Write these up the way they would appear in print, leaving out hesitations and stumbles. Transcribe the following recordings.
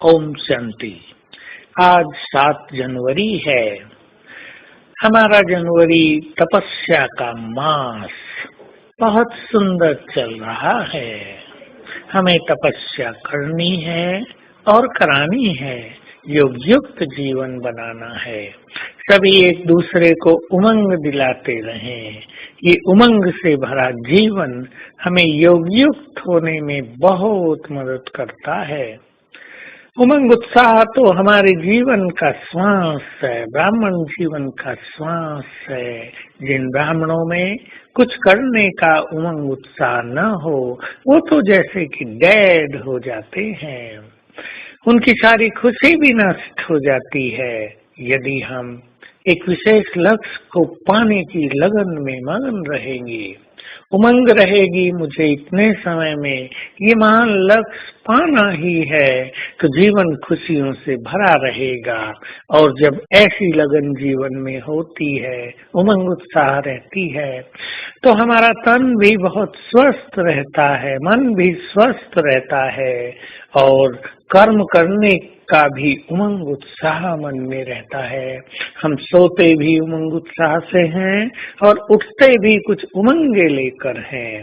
ओम शांति। आज 7 जनवरी है। हमारा जनवरी तपस्या का मास बहुत सुंदर चल रहा है। हमें तपस्या करनी है और करानी है, योग युक्त जीवन बनाना है। सभी एक दूसरे को उमंग दिलाते रहें। ये उमंग से भरा जीवन हमें योग युक्त होने में बहुत मदद करता है। उमंग उत्साह तो हमारे जीवन का श्वास है, ब्राह्मण जीवन का श्वास है। जिन ब्राह्मणों में कुछ करने का उमंग उत्साह न हो, वो तो जैसे कि डेड हो जाते हैं। उनकी सारी खुशी भी नष्ट हो जाती है। यदि हम एक विशेष लक्ष्य को पाने की लगन में मगन रहेंगे, उमंग रहेगी, मुझे इतने समय में ये महान लक्ष्य पाना ही है, तो जीवन खुशियों से भरा रहेगा। और जब ऐसी लगन जीवन में होती है, उमंग उत्साह रहती है, तो हमारा तन भी बहुत स्वस्थ रहता है, मन भी स्वस्थ रहता है और कर्म करने का भी उमंग उत्साह मन में रहता है। हम सोते भी उमंग उत्साह से हैं और उठते भी कुछ उमंगे लेकर हैं।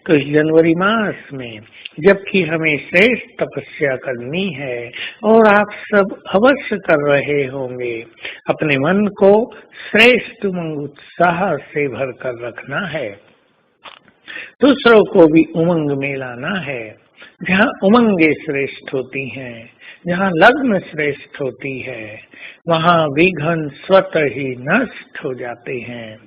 तो इस जनवरी मास में, जबकि हमें श्रेष्ठ तपस्या करनी है और आप सब अवश्य कर रहे होंगे, अपने मन को श्रेष्ठ उमंग उत्साह से भर कर रखना है। दूसरों को भी उमंग में लाना है। जहाँ उमंगे श्रेष्ठ होती हैं, जहाँ लग्न श्रेष्ठ होती है, वहाँ विघ्न स्वतः ही नष्ट हो जाते हैं।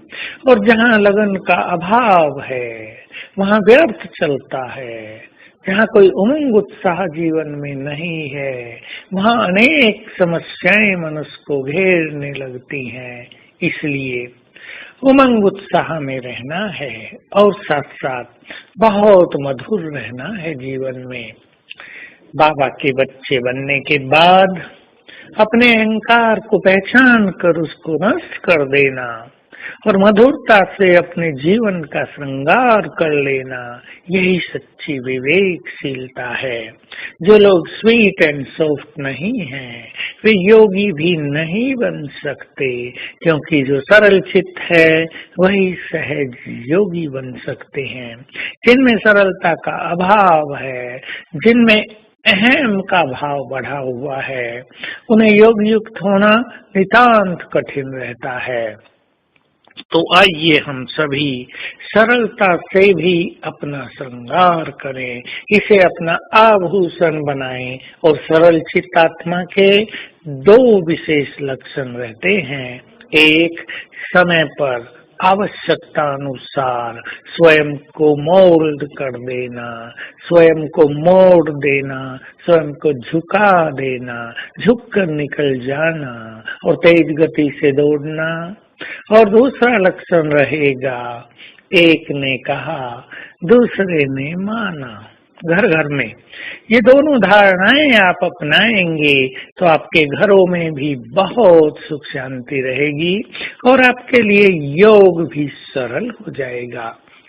और जहाँ लगन का अभाव है, वहाँ व्यर्थ चलता है। जहाँ कोई उमंग उत्साह जीवन में नहीं है, वहाँ अनेक समस्याएं मनुष्य को घेरने लगती हैं। इसलिए उमंग उत्साह में रहना है और साथ साथ बहुत मधुर रहना है जीवन में। बाबा के बच्चे बनने के बाद अपने अहंकार को पहचान कर उसको नष्ट कर देना और मधुरता से अपने जीवन का श्रृंगार कर लेना, यही सच्ची विवेकशीलता है। जो लोग स्वीट एंड सॉफ्ट नहीं हैं, वे योगी भी नहीं बन सकते, क्योंकि जो सरल चित्त है वही सहज योगी बन सकते हैं। जिनमें सरलता का अभाव है, जिनमें अहम का भाव बढ़ा हुआ है, उन्हें योग युक्त होना नितांत कठिन रहता है। तो आइए हम सभी सरलता से भी अपना श्रृंगार करें, इसे अपना आभूषण बनाएं। और सरल चित्तात्मा के 2 विशेष लक्षण रहते हैं। एक, समय पर आवश्यकता अनुसार स्वयं को मोल्ड कर देना, स्वयं को मोड़ देना, स्वयं को झुका देना, झुक कर निकल जाना और तेज गति से दौड़ना। और दूसरा लक्षण रहेगा, एक ने कहा दूसरे ने माना। घर घर में ये दोनों धारणाएं आप अपनाएंगे तो आपके घरों में भी बहुत सुख शांति रहेगी और आपके लिए योग भी सरल हो जाएगा।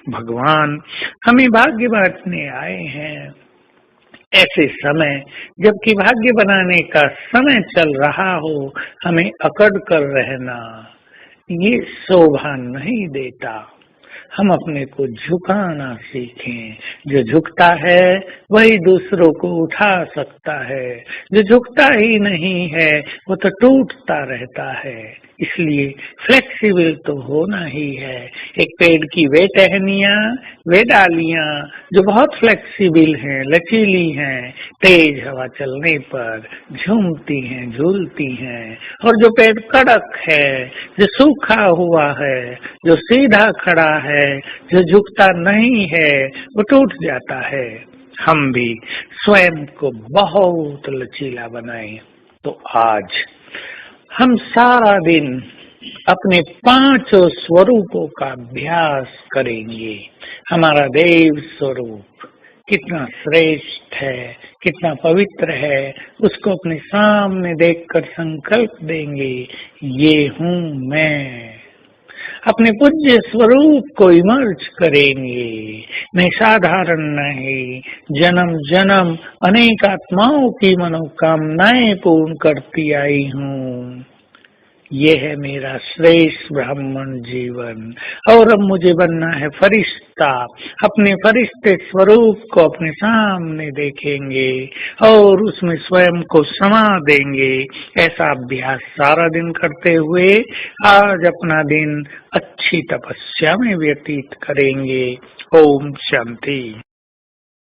भगवान हमें भाग्य बांटने आए हैं। ऐसे समय, जबकि भाग्य बनाने का समय चल रहा हो, हमें अकड़ कर रहना ये शोभा नहीं देता। हम अपने को झुकाना सीखें। जो झुकता है वही दूसरों को उठा सकता है, जो झुकता ही नहीं है वो तो टूटता रहता है। इसलिए फ्लेक्सिबल तो होना ही है। एक पेड़ की वे टहनियां, वे डालियां जो बहुत फ्लेक्सिबल हैं, लचीली हैं, तेज हवा चलने पर झूमती हैं, झूलती हैं। और जो पेड़ कड़क है, जो सूखा हुआ है, जो सीधा खड़ा है, जो झुकता नहीं है, वो टूट जाता है। हम भी स्वयं को बहुत लचीला बनाएं। तो आज हम सारा दिन अपने 5 स्वरूपों का अभ्यास करेंगे। हमारा देव स्वरूप कितना श्रेष्ठ है, कितना पवित्र है, उसको अपने सामने देखकर संकल्प देंगे, ये हूँ मैं। अपने पूज्य स्वरूप को इमर्ज करेंगे। मैं साधारण नहीं, जन्म जन्म अनेक आत्माओं की मनोकामनाएं पूर्ण करती आई हूँ। ये है मेरा श्रेष्ठ ब्राह्मण जीवन। और अब मुझे बनना है फरिश्ता। अपने फरिश्ते स्वरूप को अपने सामने देखेंगे और उसमें स्वयं को समा देंगे। ऐसा अभ्यास सारा दिन करते हुए आज अपना दिन अच्छी तपस्या में व्यतीत करेंगे। ओम शांति।